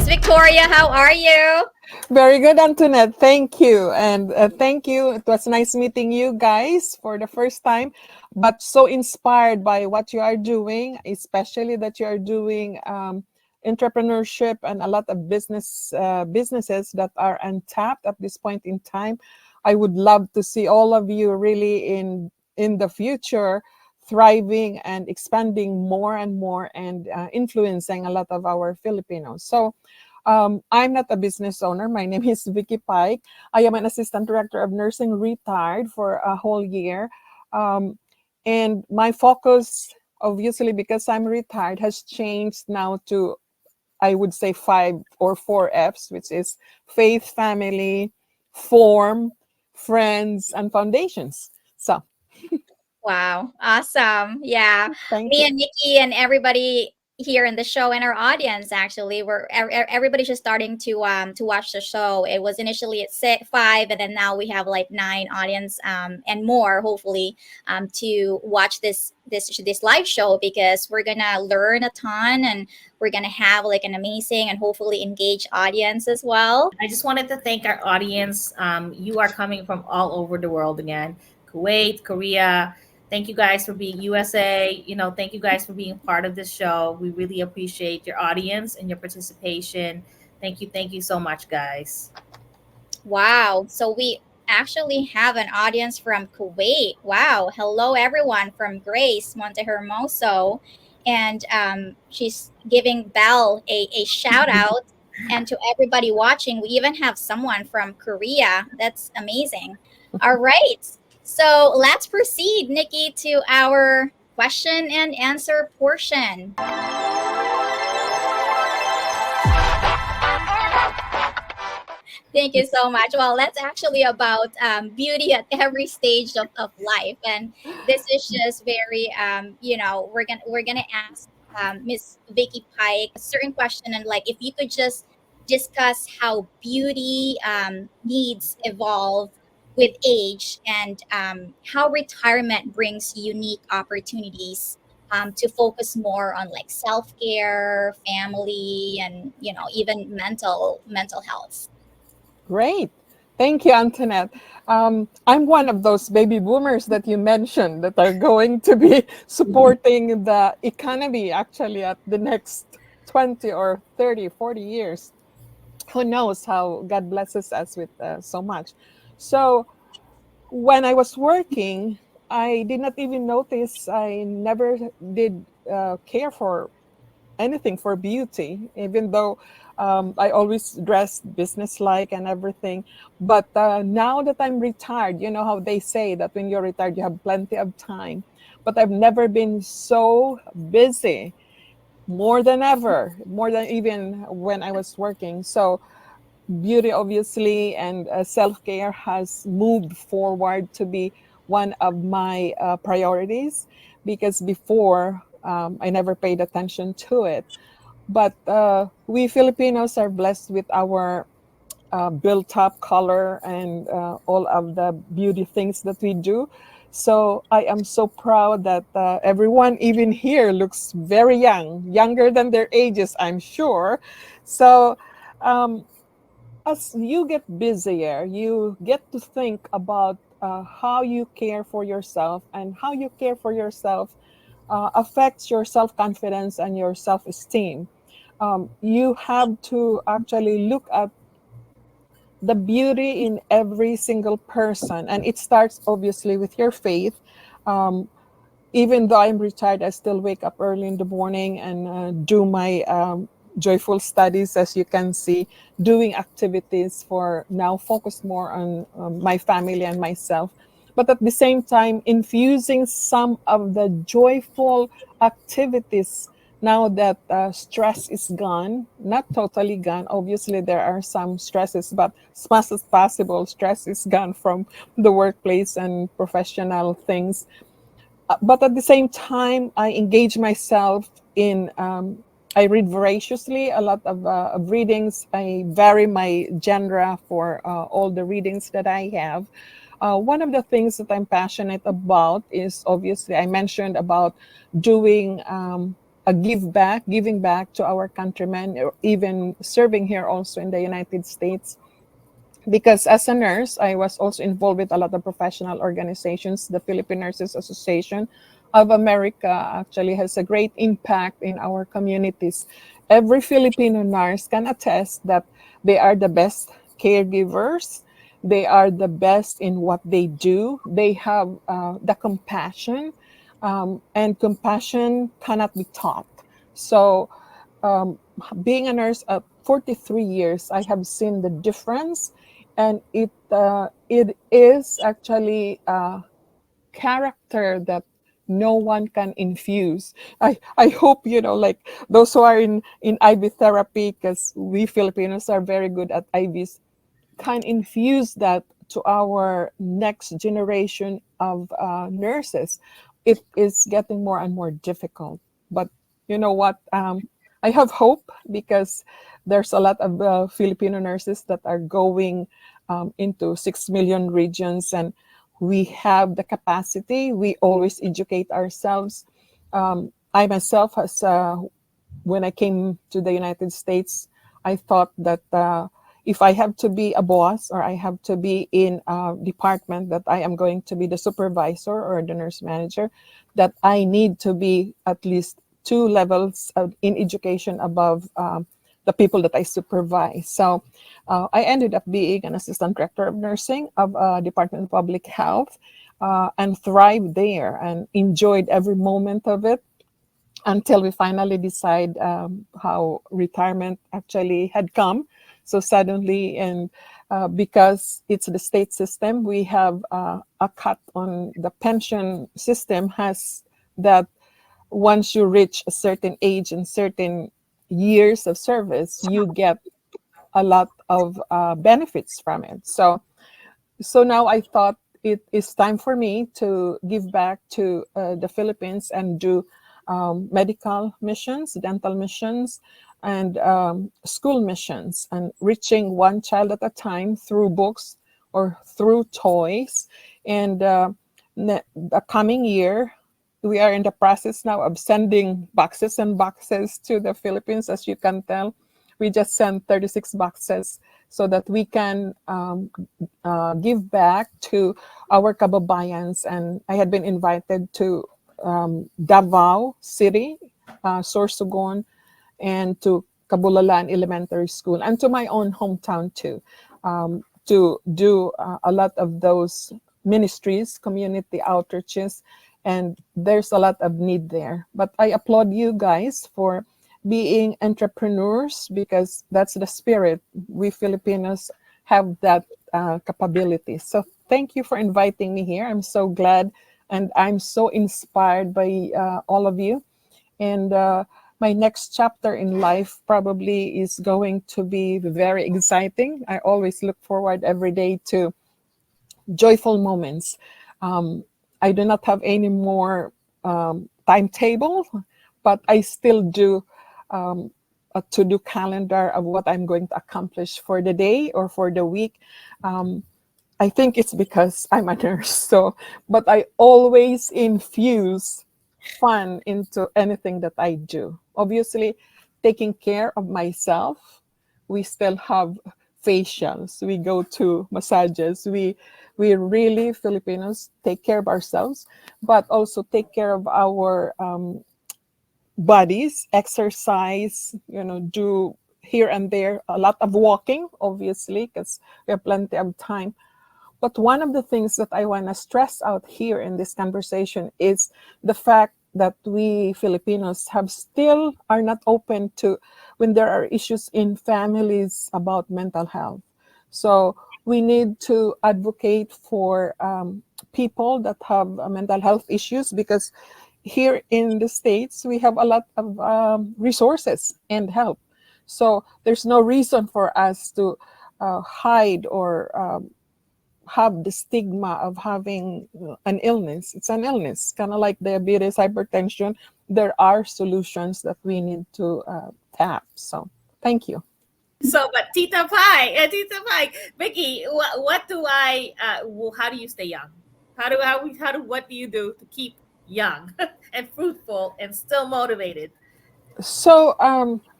Miss Victoria. How are you? Very good, Antoinette. Thank you. And thank you. It was nice meeting you guys for the first time, but so inspired by what you are doing, especially that you are doing entrepreneurship and a lot of businesses that are untapped at this point in time. I would love to see all of you really in the future thriving and expanding more and more and influencing a lot of our Filipinos. So I'm not a business owner. My name is Vicky Pike. I am an assistant director of nursing, retired for a whole year. Um, and my focus, obviously, because I'm retired, has changed now to, I would say, 5 or 4 F's, which is faith, family, form, friends, and foundations. So Wow, awesome. Yeah. thank Me you. and Nikki and everybody here in the show and our audience actually everybody's just starting to watch the show. It was initially at 5 and then now we have like 9 audience and more hopefully to watch this live show because we're gonna learn a ton and we're gonna have like an amazing and hopefully engaged audience as well. I just wanted to thank our audience. You are coming from all over the world again, Kuwait, Korea. Thank you guys for being USA. Thank you guys for being part of this show. We really appreciate your audience and your participation. Thank you so much, guys. Wow. So we actually have an audience from Kuwait. Wow. Hello, everyone from Grace Montehermoso. And she's giving Belle a shout out. And to everybody watching, we even have someone from Korea. That's amazing. All right. So let's proceed, Nikki, to our question and answer portion. Thank you so much. Well, that's actually about beauty at every stage of life, and this is just very, we're gonna ask Miss Vicky Pike a certain question, and like if you could just discuss how beauty needs evolve with age, and how retirement brings unique opportunities to focus more on like self care, family, and even mental health. Great. Thank you, Antoinette. I'm one of those baby boomers that you mentioned that are going to be supporting the economy actually at the next 20 or 30, 40 years. Who knows how God blesses us with so much. So when I was working, I did not even notice, I never did care for anything for beauty, even though I always dressed business-like and everything. But now that I'm retired, you know how they say that when you're retired, you have plenty of time. But I've never been so busy, more than ever, more than even when I was working. So beauty, obviously, and self-care has moved forward to be one of my priorities because before I never paid attention to it. But we Filipinos are blessed with our built-up color and all of the beauty things that we do. So I am so proud that everyone, even here, looks very young, younger than their ages, I'm sure. So um, as you get busier, you get to think about how you care for yourself, and how you care for yourself affects your self confidence and your self esteem. You have to actually look at the beauty in every single person, and it starts obviously with your faith. Um, Even though I'm retired, I still wake up early in the morning and do my joyful studies, as you can see, doing activities for now, focused more on my family and myself. But at the same time, infusing some of the joyful activities now that stress is gone, not totally gone. Obviously, there are some stresses, but as much as possible, stress is gone from the workplace and professional things. But at the same time, I engage myself in, I read voraciously a lot of readings. I vary my genre for all the readings that I have. One of the things that I'm passionate about is, obviously, I mentioned about doing a giving back to our countrymen, or even serving here also in the United States. Because as a nurse, I was also involved with a lot of professional organizations. The Philippine Nurses Association of America actually has a great impact in our communities. Every Filipino nurse can attest that they are the best caregivers. They are the best in what they do. They have the compassion, and compassion cannot be taught. So, um, being a nurse at 43 years, I have seen the difference, and it is actually a character that no one can infuse. I hope, like those who are in IV therapy, because we Filipinos are very good at IVs, can infuse that to our next generation of nurses. It is getting more and more difficult. But you know what? I have hope, because there's a lot of Filipino nurses that are going into 6 million regions, and we have the capacity. We always educate ourselves. I myself, when I came to the United States, I thought that if I have to be a boss, or I have to be in a department, that I am going to be the supervisor or the nurse manager, that I need to be at least two levels in education above the people that I supervise. So I ended up being an assistant director of nursing of Department of Public Health, and thrived there and enjoyed every moment of it, until we finally decide how retirement actually had come so suddenly. And because it's the state system, we have a cut on the pension system, has that once you reach a certain age and certain years of service, you get a lot of benefits from it. So now I thought it is time for me to give back to the Philippines and do medical missions, dental missions, and school missions, and reaching one child at a time through books or through toys. And the coming year, we are in the process now of sending boxes and boxes to the Philippines. As you can tell, we just sent 36 boxes so that we can give back to our kababayans. And I had been invited to Davao City, Sorsogon, and to Kabulalan Elementary School, and to my own hometown too, to do a lot of those ministries, community outreaches, and there's a lot of need there. But I applaud you guys for being entrepreneurs, because that's the spirit. We Filipinos have that capability. So thank you for inviting me here. I'm so glad, and I'm so inspired by all of you. And my next chapter in life probably is going to be very exciting. I always look forward every day to joyful moments. I do not have any more timetable, but I still do a to-do calendar of what I'm going to accomplish for the day or for the week. I think it's because I'm a nurse. So, but I always infuse fun into anything that I do. Obviously, taking care of myself. We still have facials. We go to massages. We really Filipinos take care of ourselves, but also take care of our bodies, exercise. Do here and there a lot of walking, obviously, because we have plenty of time. But one of the things that I want to stress out here in this conversation is the fact that we Filipinos have still are not open to when there are issues in families about mental health. So we need to advocate for people that have mental health issues, because here in the States, we have a lot of resources and help. So there's no reason for us to hide or have the stigma of having an illness. It's an illness, kind of like diabetes, hypertension. There are solutions that we need to tap. So thank you. So, but Tita Pike, Vicky, what do how do you stay young? What do you do to keep young and fruitful and still motivated? So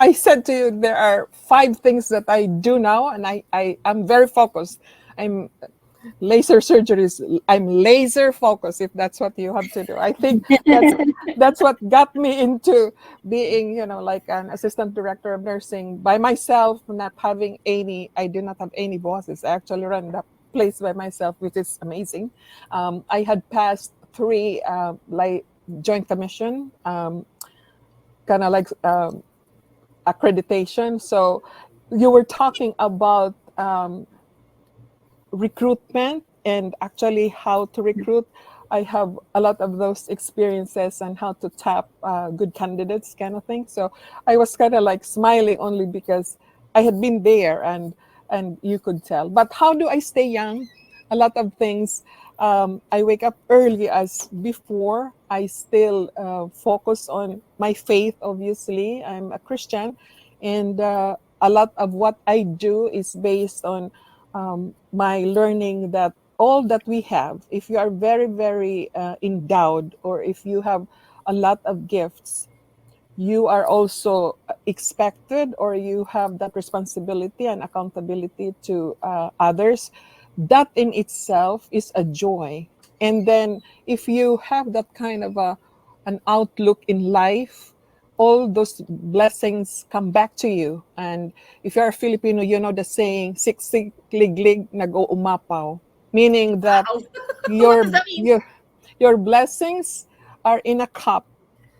I said to you, there are 5 things that I do now, and I am very focused. I'm laser surgeries. I'm laser focused. If that's what you have to do, I think that's what got me into being, like an assistant director of nursing by myself, not having any. I do not have any bosses. I actually run the place by myself, which is amazing. I had passed 3 like joint commission. Kind of like accreditation. So you were talking about recruitment and actually how to recruit. I have a lot of those experiences and how to tap good candidates, kind of thing. So I was kind of like smiling only because I had been there, and you could tell. But how do I stay young? A lot of things. I wake up early as before. I still focus on my faith. Obviously, I'm a Christian, and a lot of what I do is based on my learning that all that we have, if you are very, very endowed, or if you have a lot of gifts, you are also expected, or you have that responsibility and accountability to others. That in itself is a joy. And then if you have that kind of an outlook in life, all those blessings come back to you. And if you're a Filipino, you know the saying, siksik liglig nag-uumapaw, meaning that Wow. What does your that mean? your your blessings are in a cup,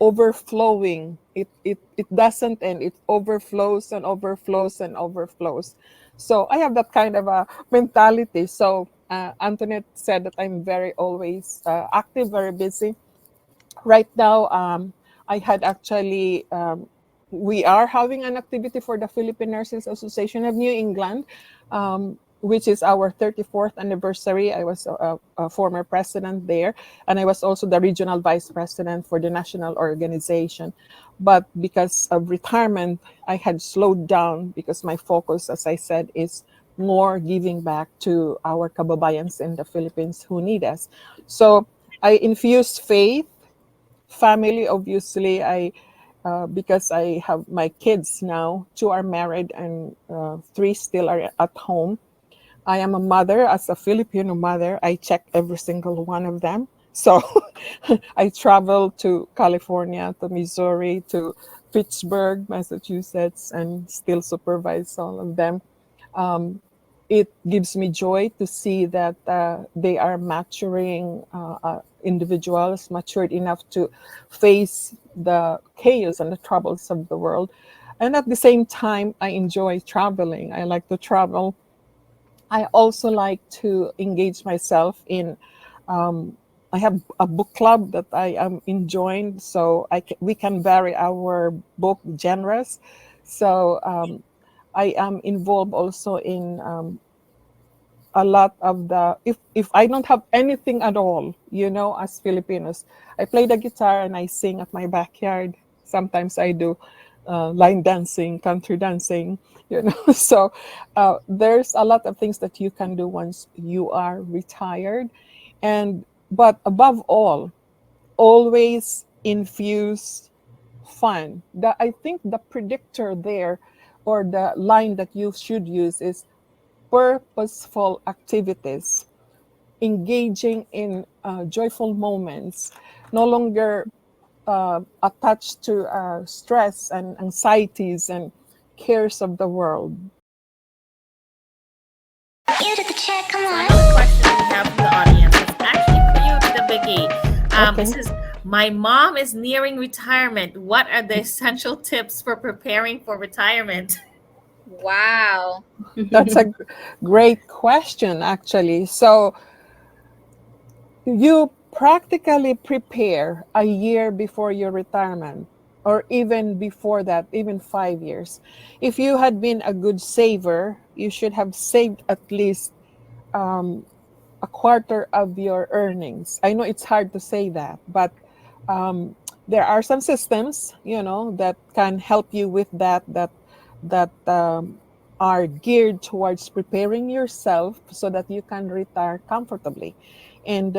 overflowing. It doesn't end. It overflows and overflows and overflows. So I have that kind of a mentality. So Antoinette said that I'm very always active, very busy. Right now, I had actually, we are having an activity for the Philippine Nurses Association of New England, which is our 34th anniversary. I was a former president there, and I was also the regional vice president for the national organization. But because of retirement, I had slowed down because my focus, as I said, is more giving back to our kababayans in the Philippines who need us. So I infused faith, family. Obviously, I because I have my kids now, 2 are married, and 3 still are at home. I am a mother. As a Filipino mother, I check every single one of them. So I travel to California, to Missouri, to Pittsburgh, Massachusetts, and still supervise all of them. um, it gives me joy to see that they are maturing individuals, matured enough to face the chaos and the troubles of the world. And at the same time, I enjoy traveling. I like to travel. I also like to engage myself in. Um, I have a book club that I am enjoying, so we can vary our book genres. So I am involved also in a lot of the, if I don't have anything at all, as Filipinos, I play the guitar and I sing at my backyard. Sometimes I do line dancing, country dancing, So there's a lot of things that you can do once you are retired. But above all, always infuse fun. I think the predictor there, or the line that you should use, is purposeful activities, engaging in joyful moments, no longer attached to stress and anxieties and cares of the world. You did the check, come on. So another question we have from the audience is actually for you, Tita Vicky. It Okay. says, my mom is nearing retirement. What are the essential tips for preparing for retirement? Wow. That's a great question, actually. So you practically prepare a year before your retirement, or even before that, even 5 years. If you had been a good saver, you should have saved at least a quarter of your earnings. I know it's hard to say that, but um, there are some systems, that can help you with that are geared towards preparing yourself so that you can retire comfortably. And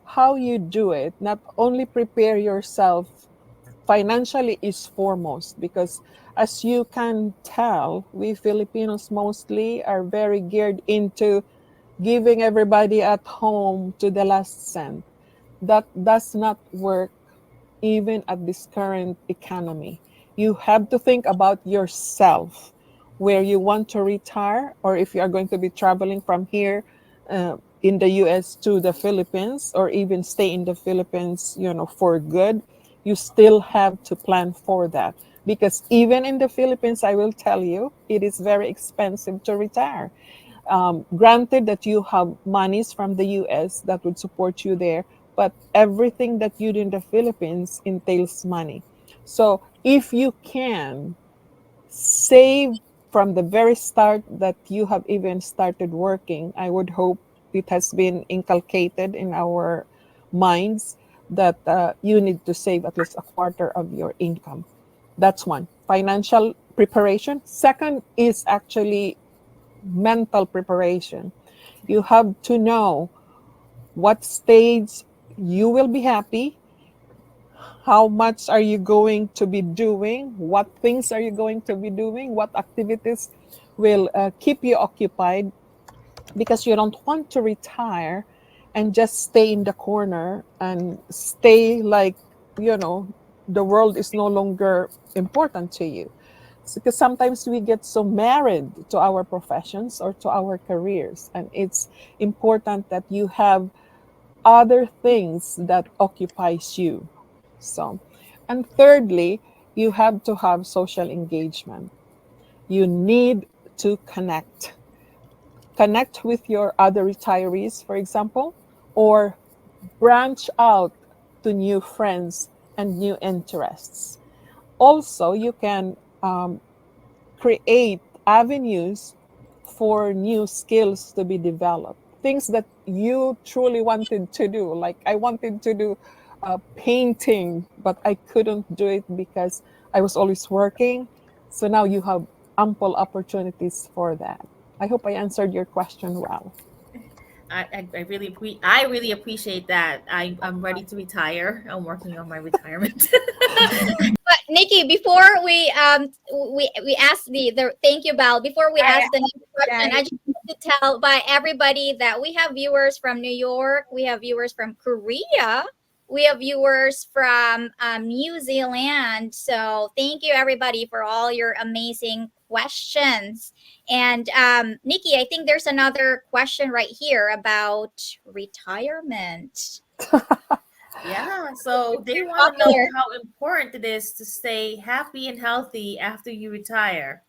how you do it, not only prepare yourself financially is foremost because, as you can tell, we Filipinos mostly are very geared into giving everybody at home to the last cent. That does not work even at this current economy. You have to think about yourself, where you want to retire, or if you are going to be traveling from here in the US to the Philippines, or even stay in the Philippines, for good. You still have to plan for that. Because even in the Philippines, I will tell you, it is very expensive to retire. Granted that you have monies from the US that would support you there, but everything that you do in the Philippines entails money. So if you can save from the very start that you have even started working, I would hope it has been inculcated in our minds that you need to save at least a quarter of your income. That's one, financial preparation. Second is actually mental preparation. You have to know what stage you will be happy, how much are you going to be doing, what things are you going to be doing, what activities will keep you occupied, because you don't want to retire and just stay in the corner and stay like, the world is no longer important to you. Because sometimes we get so married to our professions or to our careers, and it's important that you have other things that occupies you. So, and thirdly, you have to have social engagement. You need to connect with your other retirees, for example, or branch out to new friends and new interests. Also, you can create avenues for new skills to be developed. Things that you truly wanted to do. Like I wanted to do painting, but I couldn't do it because I was always working. So now you have ample opportunities for that. I hope I answered your question well. I really appreciate that. I'm ready to retire. I'm working on my retirement. But Nikki, before we ask the thank you, Bal. Before we I, ask the next question, I, I just want to tell by everybody that we have viewers from New York, we have viewers from Korea, we have viewers from New Zealand. So thank you everybody for all your amazing questions. And Nikki, I think there's another question right here about retirement. Yeah, so they want to know Popular. how important it is to stay happy and healthy after you retire.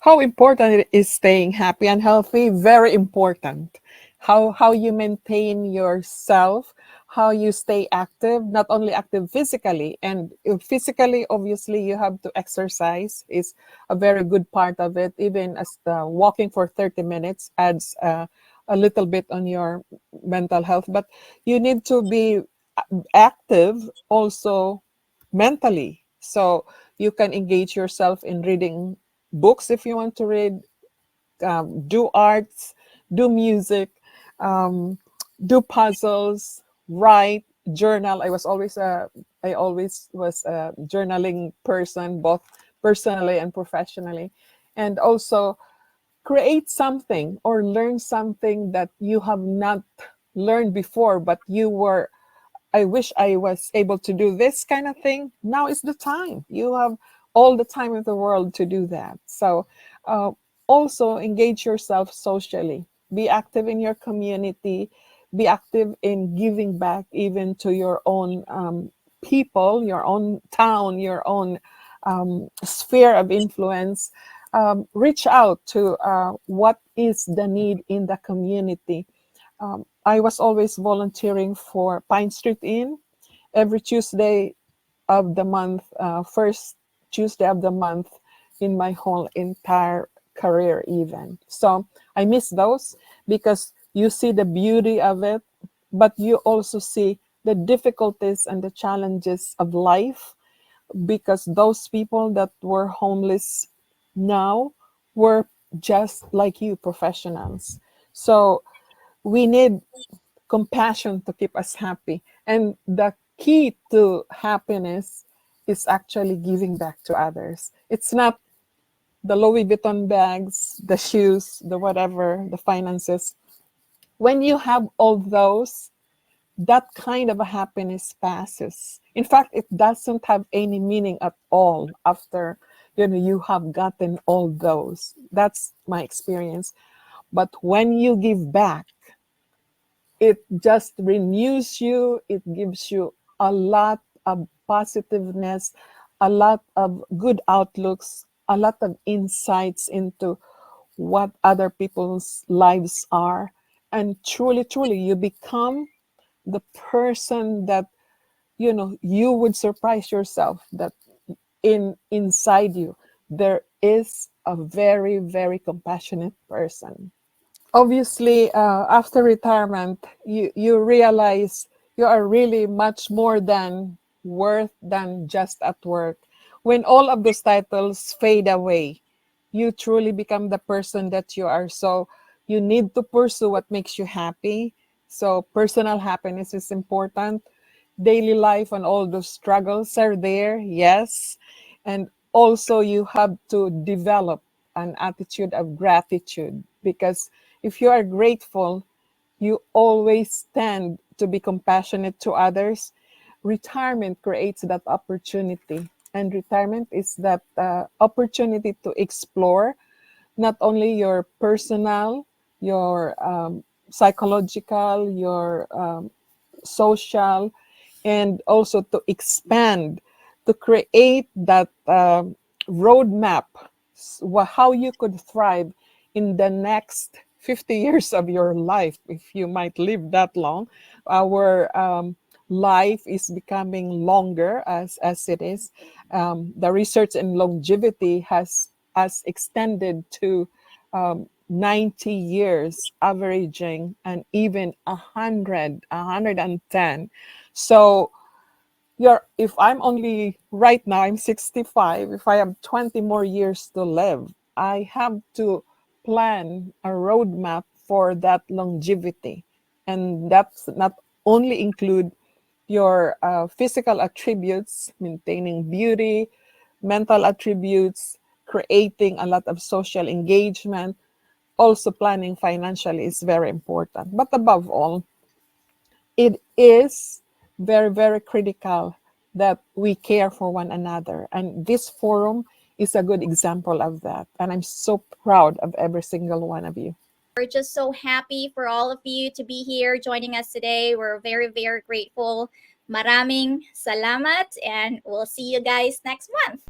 How important it is staying happy and healthy? Very important. How you maintain yourself, how you stay active, not only active physically, and physically, obviously, you have to exercise is a very good part of it. Even as walking for 30 minutes adds a little bit on your mental health, but you need to be active also mentally. So you can engage yourself in reading books if you want to read, do arts, do music, um, do puzzles, write, journal. I always was a journaling person, both personally and professionally, and also create something or learn something that you have not learned before, but you were I wish I was able to do this kind of thing. Now is the time. You have all the time in the world to do that. So, uh, also engage yourself socially. Be active in your community. Be active in giving back, even to your own people, your own town, your own sphere of influence. Reach out to what is the need in the community. I was always volunteering for Pine Street Inn every Tuesday of the month, first Tuesday of the month in my whole entire career, even. So I miss those because you see the beauty of it, but you also see the difficulties and the challenges of life because those people that were homeless now were just like you, professionals. So we need compassion to keep us happy. And the key to happiness is actually giving back to others. It's not the Louis Vuitton bags, the shoes, the whatever, the finances. When you have all those, that kind of a happiness passes. In fact, it doesn't have any meaning at all after you have gotten all those. That's my experience. But when you give back, it just renews you. It gives you a lot of positiveness, a lot of good outlooks, a lot of insights into what other people's lives are. And truly, truly, you become the person that you would surprise yourself that inside you there is a very, very compassionate person. Obviously, after retirement, you realize you are really much more than worth than just at work. When all of those titles fade away, you truly become the person that you are. So you need to pursue what makes you happy. So personal happiness is important. Daily life and all those struggles are there, yes. And also you have to develop an attitude of gratitude, because if you are grateful, you always tend to be compassionate to others. Retirement creates that opportunity, and retirement is that opportunity to explore not only your personal, your psychological, your social, and also to expand, to create that roadmap, how you could thrive in the next 50 years of your life, if you might live that long. Our life is becoming longer as it is. The research in longevity has extended to 90 years averaging, and even 110. So if I'm only right now, I'm 65, if I have 20 more years to live, I have to plan a roadmap for that longevity. And that's not only include your physical attributes, maintaining beauty, mental attributes, creating a lot of social engagement. Also, planning financially is very important. But above all, it is very, very critical that we care for one another. And this forum is a good example of that. And I'm so proud of every single one of you. We're just so happy for all of you to be here joining us today. We're very, very grateful. Maraming salamat, and we'll see you guys next month.